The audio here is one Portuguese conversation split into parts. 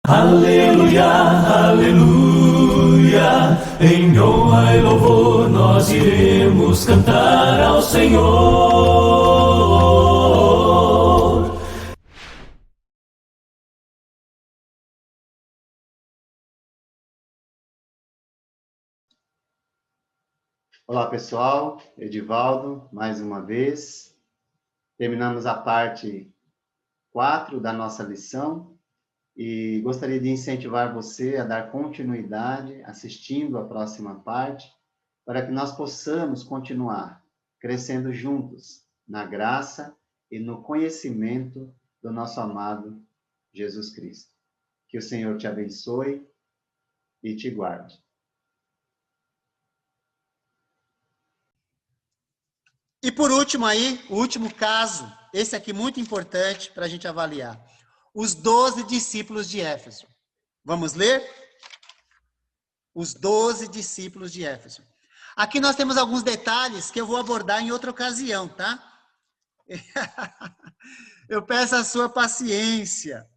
Aleluia, aleluia, em honra e louvor nós iremos cantar ao Senhor. Olá pessoal, Edivaldo, mais uma vez. Terminamos a parte 4 da nossa lição e gostaria de incentivar você a dar continuidade assistindo a próxima parte, para que nós possamos continuar crescendo juntos na graça e no conhecimento do nosso amado Jesus Cristo. Que o Senhor te abençoe e te guarde. E por último aí, o último caso, esse aqui muito importante para a gente avaliar. Os 12 discípulos de Éfeso. Vamos ler? Os 12 discípulos de Éfeso. Aqui nós temos alguns detalhes que eu vou abordar em outra ocasião, tá? Eu peço a sua paciência,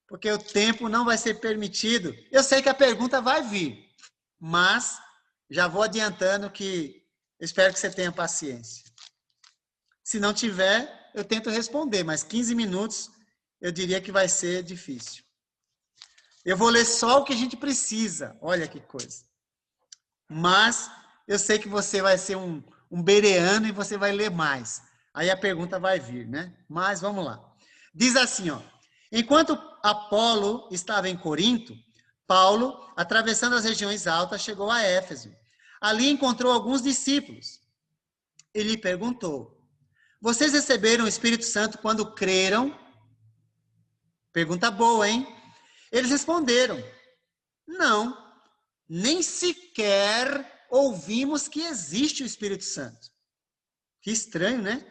porque o tempo não vai ser permitido. Eu sei que a pergunta vai vir, mas já vou adiantando que espero que você tenha paciência. Se não tiver, eu tento responder, mas 15 minutos eu diria que vai ser difícil. Eu vou ler só o que a gente precisa, olha que coisa. Mas eu sei que você vai ser um bereano e você vai ler mais. Aí a pergunta vai vir, né? Mas vamos lá. Diz assim, ó. Enquanto Apolo estava em Corinto, Paulo, atravessando as regiões altas, chegou a Éfeso. Ali encontrou alguns discípulos. Ele perguntou: vocês receberam o Espírito Santo quando creram? Pergunta boa, hein? Eles responderam: não, nem sequer ouvimos que existe o Espírito Santo. Que estranho, né?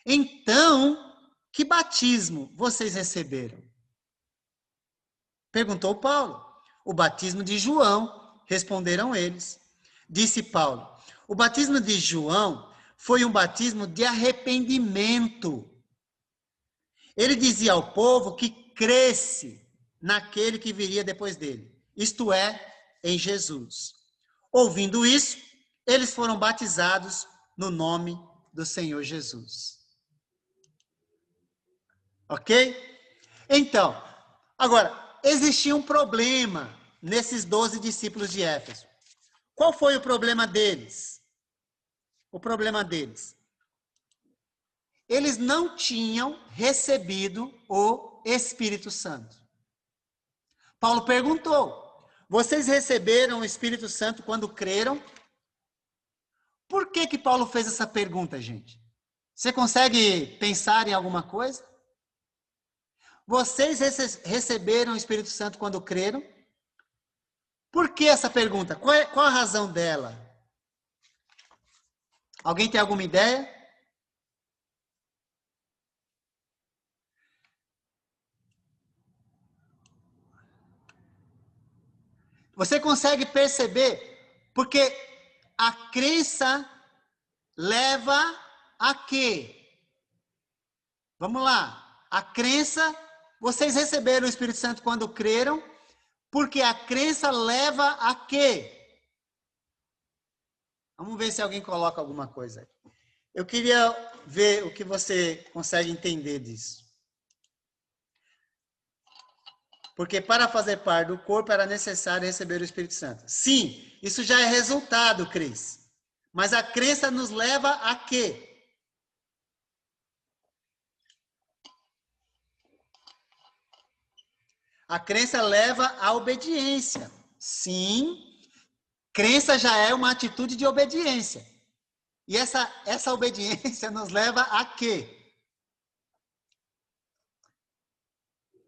Então, que batismo vocês receberam? Perguntou Paulo. O batismo de João, responderam eles. Disse Paulo: o batismo de João foi um batismo de arrependimento. Ele dizia ao povo que cresce naquele que viria depois dele, isto é, em Jesus. Ouvindo isso, eles foram batizados no nome do Senhor Jesus. Ok? Então, agora, existia um problema nesses 12 discípulos de Éfeso. Qual foi o problema deles? O problema deles. Eles não tinham recebido o Espírito Santo. Paulo perguntou: vocês receberam o Espírito Santo quando creram? Por que Paulo fez essa pergunta, gente? Você consegue pensar em alguma coisa? Vocês receberam o Espírito Santo quando creram? Por que essa pergunta? Qual a razão dela? Alguém tem alguma ideia? Você consegue perceber? Porque a crença leva a quê? Vamos lá. A crença, vocês receberam o Espírito Santo quando creram, porque a crença leva a quê? Vamos ver se alguém coloca alguma coisa aí. Eu queria ver o que você consegue entender disso. Porque para fazer parte do corpo era necessário receber o Espírito Santo. Sim, isso já é resultado, Cris. Mas a crença nos leva a quê? A crença leva à obediência. Sim, crença já é uma atitude de obediência. E essa obediência nos leva a quê?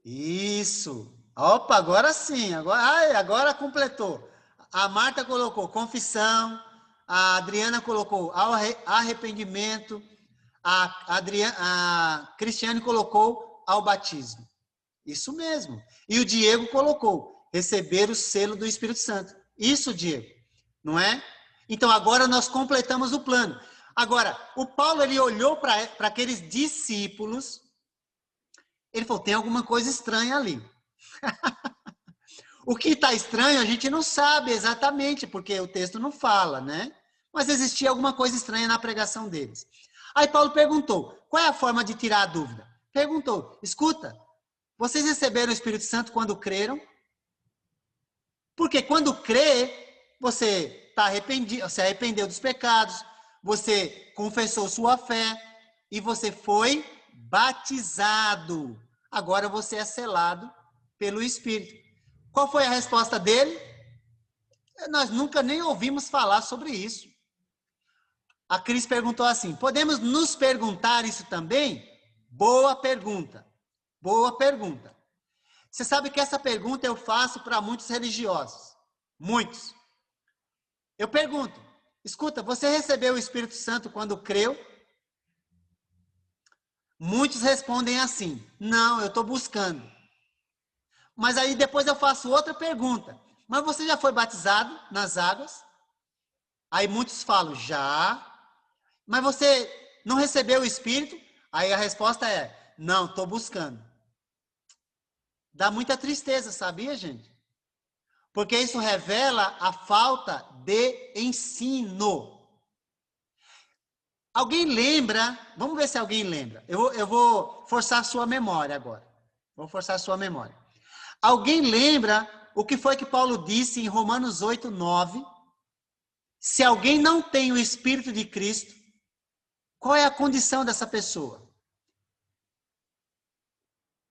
Isso. Opa, agora sim. Agora completou. A Marta colocou confissão. A Adriana colocou arrependimento. A Cristiane colocou ao batismo. Isso mesmo. E o Diego colocou receber o selo do Espírito Santo. Isso, Diego. Não é? Então, agora nós completamos o plano. Agora, o Paulo, ele olhou para aqueles discípulos. Ele falou, tem alguma coisa estranha ali. O que está estranho a gente não sabe exatamente, porque o texto não fala, né? Mas existia alguma coisa estranha na pregação deles. Aí Paulo perguntou, qual é a forma de tirar a dúvida? Perguntou, escuta, vocês receberam o Espírito Santo quando creram? Porque quando crê, você está arrependido, se arrependeu dos pecados, você confessou sua fé e você foi batizado. Agora você é selado pelo Espírito. Qual foi a resposta dele? Nós nunca nem ouvimos falar sobre isso. A Cris perguntou assim, podemos nos perguntar isso também? Boa pergunta. Boa pergunta. Você sabe que essa pergunta eu faço para muitos religiosos. Muitos. Eu pergunto, escuta, você recebeu o Espírito Santo quando creu? Muitos respondem assim, não, eu estou buscando. Mas aí depois eu faço outra pergunta, mas você já foi batizado nas águas? Aí muitos falam, já. Mas você não recebeu o Espírito? Aí a resposta é, não, estou buscando. Dá muita tristeza, sabia, gente? Porque isso revela a falta de ensino. Alguém lembra? Vamos ver se alguém lembra. Eu vou forçar a sua memória agora. Vou forçar a sua memória. Alguém lembra o que foi que Paulo disse em Romanos 8, 9? Se alguém não tem o Espírito de Cristo, qual é a condição dessa pessoa?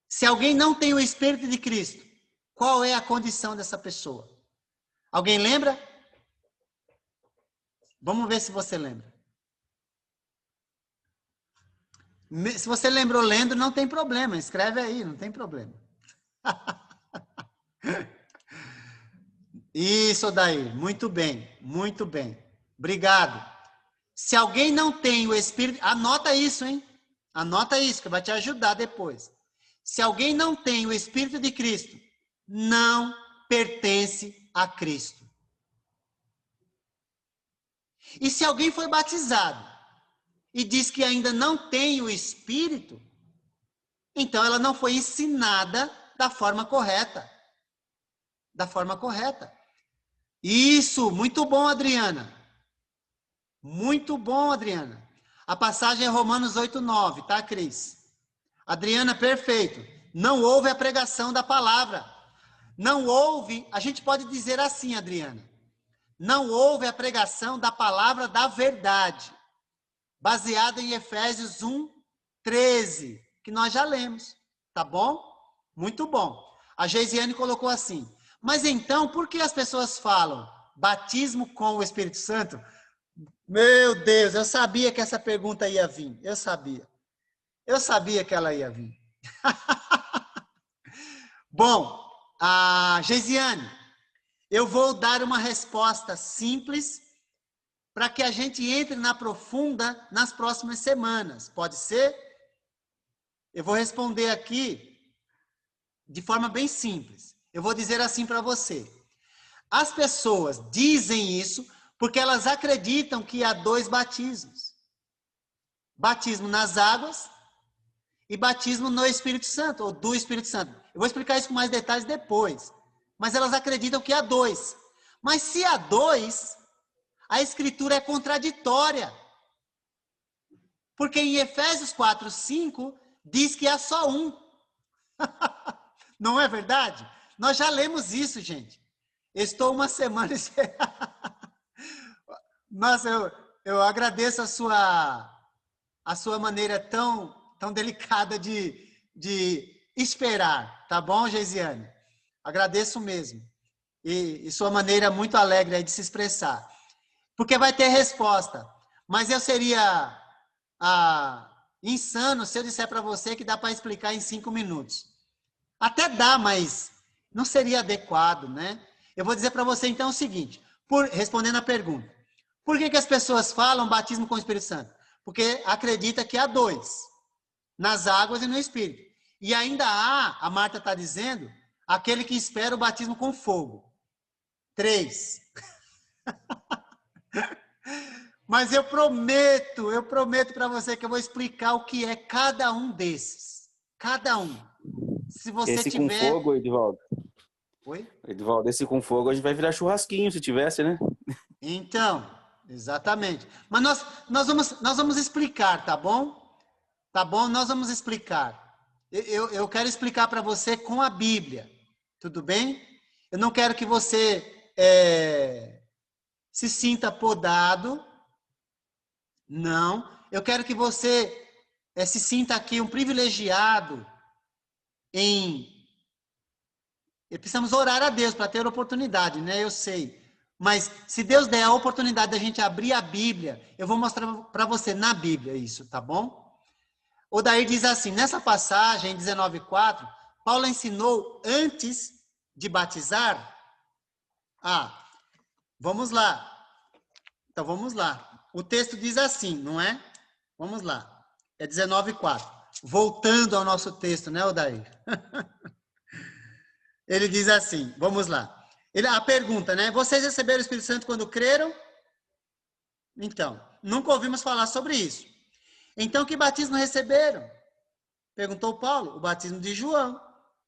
Se alguém não tem o Espírito de Cristo, qual é a condição dessa pessoa? Alguém lembra? Vamos ver se você lembra. Se você lembrou lendo, não tem problema. Escreve aí, não tem problema. Isso daí, muito bem, muito bem. Obrigado. Se alguém não tem o Espírito, anota isso, hein? Anota isso, que vai te ajudar depois. Se alguém não tem o Espírito de Cristo, não pertence a Cristo. E se alguém foi batizado e diz que ainda não tem o Espírito, então ela não foi ensinada da forma correta. Da forma correta. Isso, muito bom, Adriana. Muito bom, Adriana. A passagem é Romanos 8, 9, tá, Cris? Adriana, perfeito. Não houve a pregação da palavra. Não houve, a gente pode dizer assim, Adriana. Não houve a pregação da palavra da verdade. Baseada em Efésios 1, 13, que nós já lemos. Tá bom? Muito bom. A Geisiane colocou assim. Mas então, por que as pessoas falam batismo com o Espírito Santo? Meu Deus, eu sabia que essa pergunta ia vir. Eu sabia. Eu sabia que ela ia vir. Bom, a Geisiane, eu vou dar uma resposta simples para que a gente entre na profunda nas próximas semanas. Pode ser? Eu vou responder aqui de forma bem simples. Eu vou dizer assim para você. As pessoas dizem isso porque elas acreditam que há dois batismos. Batismo nas águas e batismo no Espírito Santo, ou do Espírito Santo. Eu vou explicar isso com mais detalhes depois. Mas elas acreditam que há dois. Mas se há dois, a Escritura é contraditória. Porque em Efésios 4, 5, diz que há só um. Não é verdade? Nós já lemos isso, gente. Estou uma semana... Nossa, eu agradeço a sua maneira tão delicada de esperar, tá bom, Geisiane? Agradeço mesmo. E sua maneira muito alegre aí de se expressar. Porque vai ter resposta. Mas eu seria insano se eu disser para você que dá para explicar em 5 minutos. Até dá, mas não seria adequado, né? Eu vou dizer para você então o seguinte, respondendo a pergunta. Por que as pessoas falam batismo com o Espírito Santo? Porque acredita que há dois, nas águas e no Espírito. E ainda há, a Marta está dizendo, aquele que espera o batismo com fogo. 3. Mas eu prometo para você que eu vou explicar o que é cada um desses. Cada um. Se você Esse tiver... com fogo, Edivaldo? Oi? Edivaldo, esse com fogo a gente vai virar churrasquinho se tivesse, né? Então, exatamente. Mas nós vamos explicar, tá bom? Tá bom? Nós vamos explicar. Eu quero explicar para você com a Bíblia. Tudo bem? Eu não quero que você se sinta podado. Não. Eu quero que você se sinta aqui um privilegiado em... Precisamos orar a Deus para ter oportunidade, né? Eu sei. Mas se Deus der a oportunidade da gente abrir a Bíblia, eu vou mostrar para você na Bíblia isso, tá bom? O Daí diz assim, nessa passagem, 19:4, Paulo ensinou antes de batizar. Vamos lá. Então, vamos lá. O texto diz assim, não é? Vamos lá. É 19:4. Voltando ao nosso texto, né, Odair? Ele diz assim, vamos lá. A pergunta, né? Vocês receberam o Espírito Santo quando creram? Então, nunca ouvimos falar sobre isso. Então, que batismo receberam? Perguntou Paulo. O batismo de João.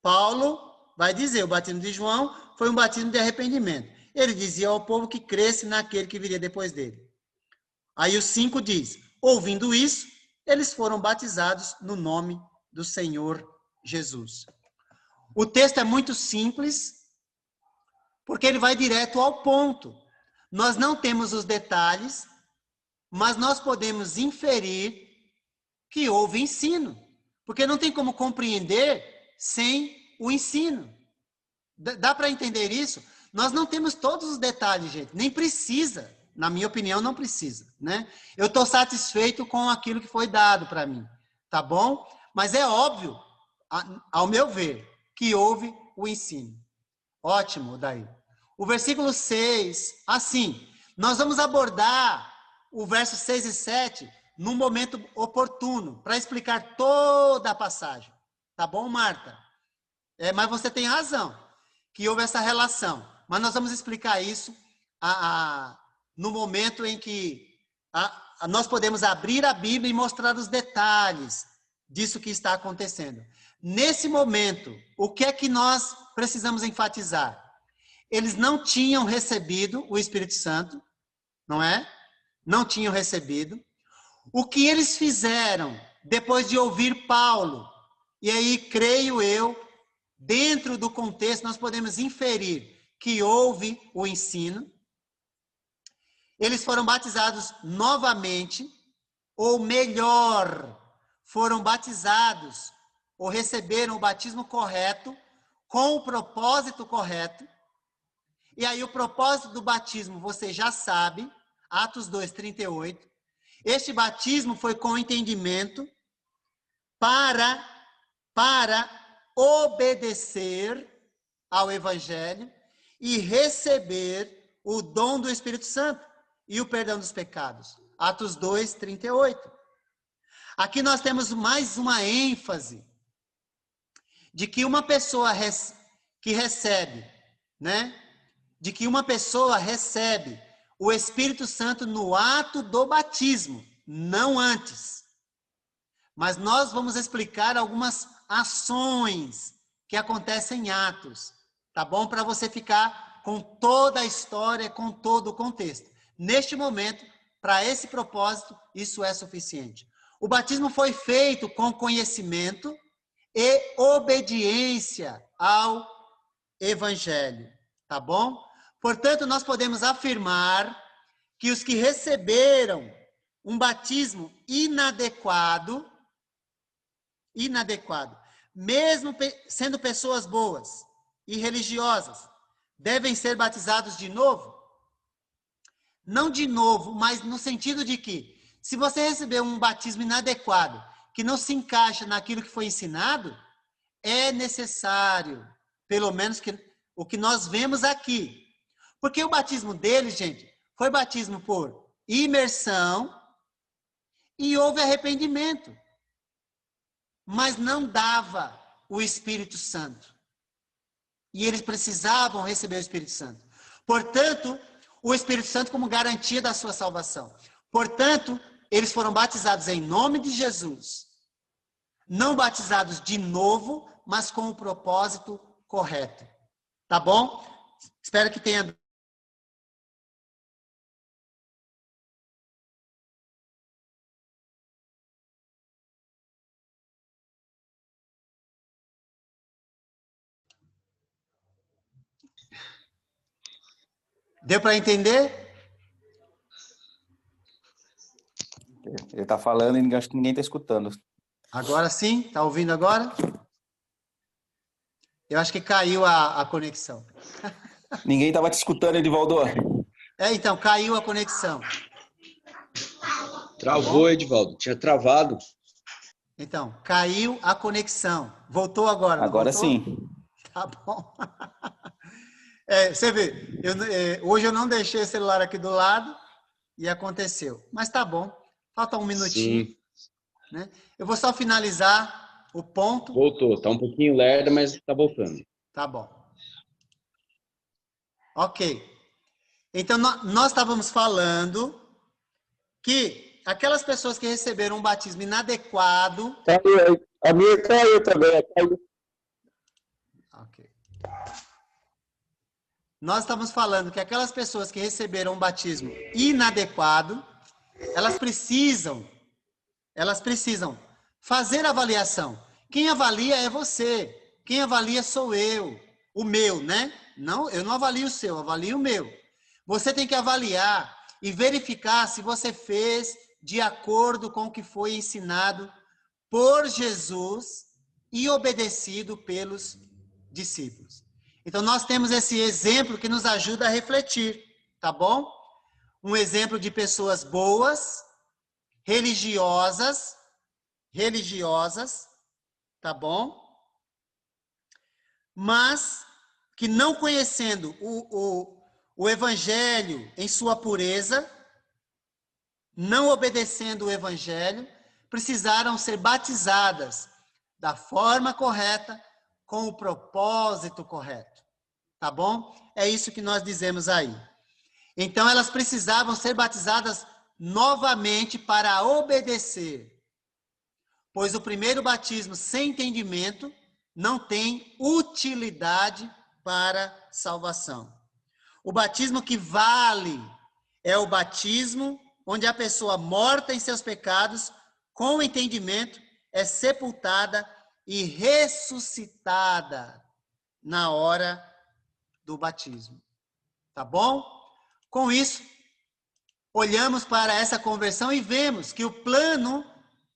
Paulo vai dizer, o batismo de João foi um batismo de arrependimento. Ele dizia ao povo que cresce naquele que viria depois dele. Aí o 5 diz, ouvindo isso, eles foram batizados no nome do Senhor Jesus. O texto é muito simples, porque ele vai direto ao ponto. Nós não temos os detalhes, mas nós podemos inferir que houve ensino. Porque não tem como compreender sem o ensino. Dá para entender isso? Nós não temos todos os detalhes, gente. Nem precisa. Na minha opinião, não precisa, né? Eu estou satisfeito com aquilo que foi dado para mim. Tá bom? Mas é óbvio, ao meu ver, que houve o ensino. Ótimo, daí. O versículo 6, assim, nós vamos abordar o verso 6 e 7 num momento oportuno, para explicar toda a passagem. Tá bom, Marta? Mas você tem razão, que houve essa relação. Mas nós vamos explicar isso no momento em que nós podemos abrir a Bíblia e mostrar os detalhes disso que está acontecendo. Nesse momento, o que é que nós precisamos enfatizar? Eles não tinham recebido o Espírito Santo, não é? Não tinham recebido. O que eles fizeram depois de ouvir Paulo, e aí creio eu, dentro do contexto nós podemos inferir que houve o ensino, eles foram batizados novamente, ou melhor, foram batizados, ou receberam o batismo correto, com o propósito correto. E aí o propósito do batismo, você já sabe, Atos 2:38. Este batismo foi com entendimento para obedecer ao Evangelho e receber o dom do Espírito Santo e o perdão dos pecados. Atos 2:38. Aqui nós temos mais uma ênfase de que uma pessoa que recebe, né? De que uma pessoa recebe o Espírito Santo no ato do batismo, não antes. Mas nós vamos explicar algumas ações que acontecem em Atos, tá bom? Para você ficar com toda a história, com todo o contexto. Neste momento, para esse propósito, isso é suficiente. O batismo foi feito com conhecimento e obediência ao Evangelho, tá bom? Portanto, nós podemos afirmar que os que receberam um batismo inadequado, mesmo sendo pessoas boas e religiosas, devem ser batizados de novo? Não de novo, mas no sentido de que, se você receber um batismo inadequado, que não se encaixa naquilo que foi ensinado, é necessário, pelo menos o que nós vemos aqui. Porque o batismo deles, gente, foi batismo por imersão e houve arrependimento. Mas não dava o Espírito Santo. E eles precisavam receber o Espírito Santo. Portanto, o Espírito Santo como garantia da sua salvação. Portanto, eles foram batizados em nome de Jesus. Não batizados de novo, mas com o propósito correto. Tá bom? Espero que tenha. Deu para entender? Ele tá falando e acho que ninguém tá escutando. Agora sim? Tá ouvindo agora? Eu acho que caiu a conexão. Ninguém tava te escutando, Edivaldo. Então, caiu a conexão. Travou, Edivaldo. Tinha travado. Então, caiu a conexão. Voltou agora, não Agora voltou? sim. Tá bom. Você vê, hoje eu não deixei o celular aqui do lado e aconteceu. Mas tá bom. Falta um minutinho. Sim. Né? Eu vou só finalizar o ponto. Voltou. Tá um pouquinho lerda, mas tá voltando. Tá bom. Ok. Então, nós estávamos falando que aquelas pessoas que receberam um batismo inadequado... A minha caiu também. Ok. Nós estamos falando que aquelas pessoas que receberam um batismo inadequado, elas precisam fazer avaliação. Quem avalia é você. Quem avalia sou eu. O meu, né? Não, eu não avalio o seu, eu avalio o meu. Você tem que avaliar e verificar se você fez de acordo com o que foi ensinado por Jesus e obedecido pelos discípulos. Então, nós temos esse exemplo que nos ajuda a refletir, tá bom? Um exemplo de pessoas boas, religiosas, tá bom? Mas que não conhecendo o evangelho em sua pureza, não obedecendo o evangelho, precisaram ser batizadas da forma correta, com o propósito correto. Tá bom? É isso que nós dizemos aí. Então, elas precisavam ser batizadas novamente para obedecer. Pois o primeiro batismo sem entendimento não tem utilidade para salvação. O batismo que vale é o batismo onde a pessoa morta em seus pecados, com o entendimento, é sepultada e ressuscitada na hora do batismo. Tá bom? Com isso, olhamos para essa conversão e vemos que o plano,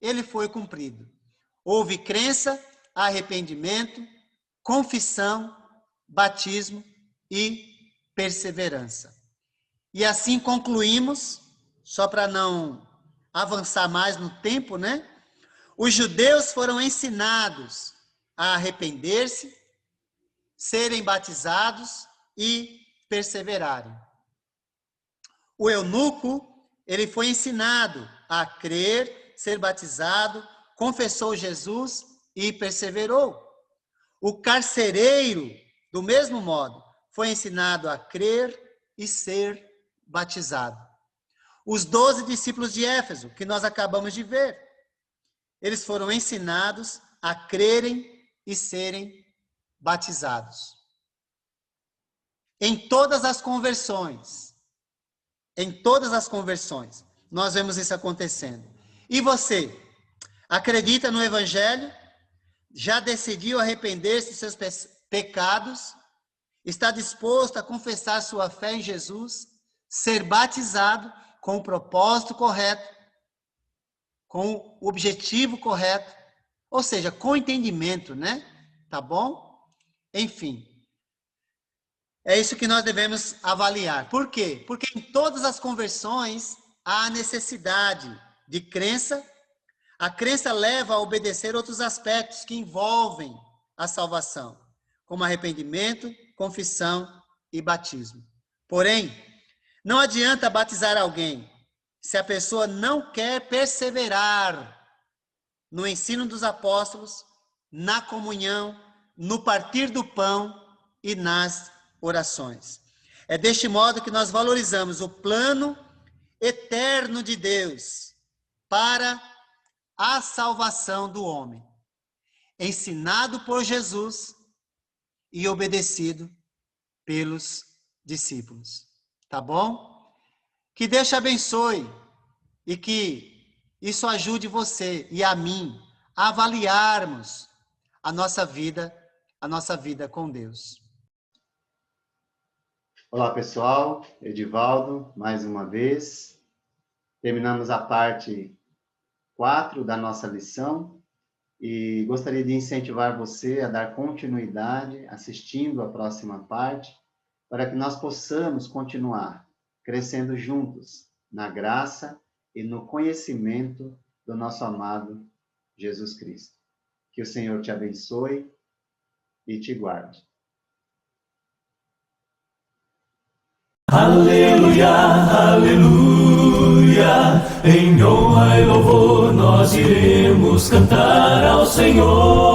ele foi cumprido. Houve crença, arrependimento, confissão, batismo e perseverança. E assim concluímos, só para não avançar mais no tempo, né? Os judeus foram ensinados a arrepender-se, serem batizados e perseverarem. O eunuco, ele foi ensinado a crer, ser batizado, confessou Jesus e perseverou. O carcereiro, do mesmo modo, foi ensinado a crer e ser batizado. Os 12 discípulos de Éfeso, que nós acabamos de ver, eles foram ensinados a crerem e serem batizados. Em todas as conversões, nós vemos isso acontecendo. E você, acredita no Evangelho? Já decidiu arrepender-se dos seus pecados? Está disposto a confessar sua fé em Jesus? Ser batizado com o propósito correto? Com o objetivo correto? Ou seja, com entendimento, né? Tá bom? Enfim. É isso que nós devemos avaliar. Por quê? Porque em todas as conversões há necessidade de crença. A crença leva a obedecer outros aspectos que envolvem a salvação, como arrependimento, confissão e batismo. Porém, não adianta batizar alguém se a pessoa não quer perseverar no ensino dos apóstolos, na comunhão, no partir do pão e nas orações. É deste modo que nós valorizamos o plano eterno de Deus para a salvação do homem, ensinado por Jesus e obedecido pelos discípulos. Tá bom? Que Deus te abençoe e que isso ajude você e a mim a avaliarmos a nossa vida com Deus. Olá, pessoal. Edivaldo, mais uma vez. Terminamos a parte 4 da nossa lição e gostaria de incentivar você a dar continuidade assistindo a próxima parte para que nós possamos continuar crescendo juntos na graça e no conhecimento do nosso amado Jesus Cristo. Que o Senhor te abençoe e te guarde. Aleluia, aleluia, em honra e louvor nós iremos cantar ao Senhor.